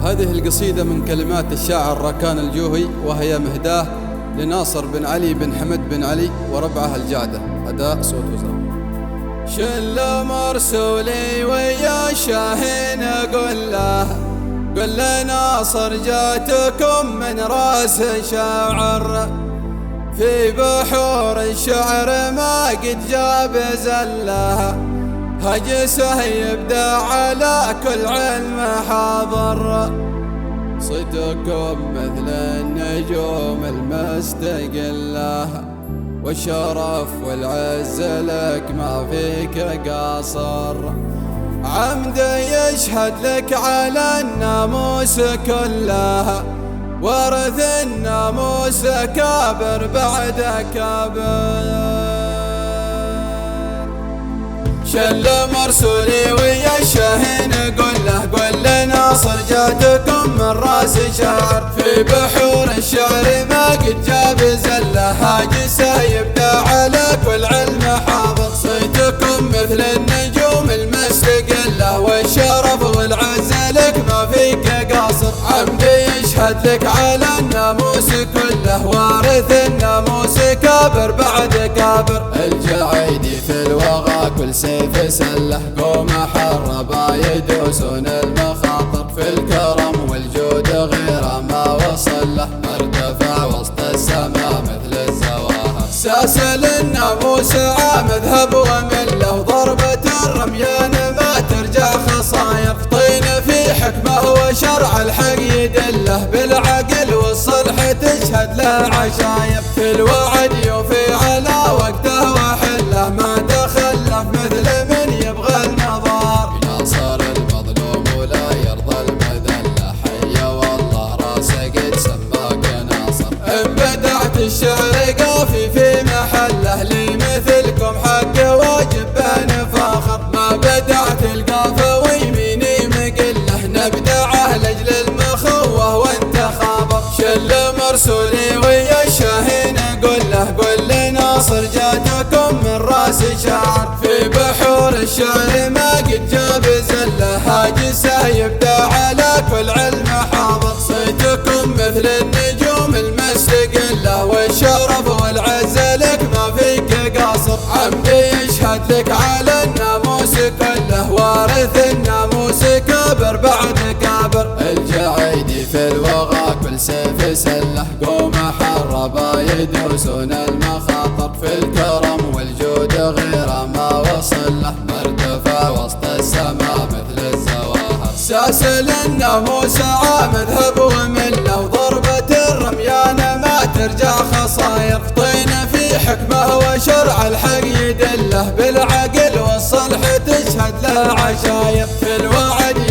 هذه القصيدة من كلمات الشاعر راكان الجوهي، وهي مهداة لناصر بن علي بن حمد بن علي وربعه الجعدة. أداء صوت وزراء. شل مرسولي ويا شاهين قل له ناصر جاتكم من راس شاعر، في بحور الشعر ما قد جاب زلها، هجسه يبدأ على كل علم حاضر. صدقكم مثل النجوم المستقلة، والشرف والعز لك ما فيك قاصر. عمد يشهد لك على الناموس كلها، ورث الناموس كابر بعد كابر. شل مرسولي ويا الشاهين قل له ناصر جاتكم من راس شاعر، في بحور الشعر ما قد جاب زله، هاجسه يبدأ على كل علم حاضر. صيتكم مثل النجوم المستقلة، والشرف والعز لك ما فيك قاصر. عمدي يشهد لك على الناموس كله، وارث الناموس كابر بعد كابر. الجعيدي في الوغى كل سيف سله، قوم حربا يدوسون المخاطر. في الكرم والجود غير ما وصل له، ارتفع وسط السماء مثل الزواهر. ساسل الناموس عمذهب ومله، وضربة الرميان ما ترجع خصاير. طين في حكمه وشرع الحق يدله، بالعقل والصلح تشهد له عشاير. في الوعد يوفي على وقته وحله، ما تخلف مثل من يبغى المضار. يناصر المظلوم ولا يرضى المذلة، حي والله راسه قد سماك ناصر. ان بدعت الشعر قافي في محله، لي مثلكم حق واجب بين فاخر. ما بدعت القافة ويميني مقله، نبدعه لاجل المخوة وانت خابر. شل مرسولي ويا الشاهين قل له ناصر جاتكم من راس شاعر، في بحور الشعر ما قد جاب زله، هاجسه يبدأ على كل علم حاضر. صيتكم مثل النجوم المستقلة، والشرف والعز لك ما فيك قاصر. عمدي يشهد لك على الناموس كله، وارث الناموس كابر بعد كابر. الجعيدي في الوغى كل سيف سله، قوم حربا يدوسون المخاطر. في الكرم والجود غير ما وصل له، مرتفع وسط السماء مثل الزواهر. ساسل الناموس عمذهب ومله، وضربة الرميان ما ترجع خصاير. طين في حكمه وشرع الحق يدله، بالعقل والصلح تشهد له عشاير. في الوعد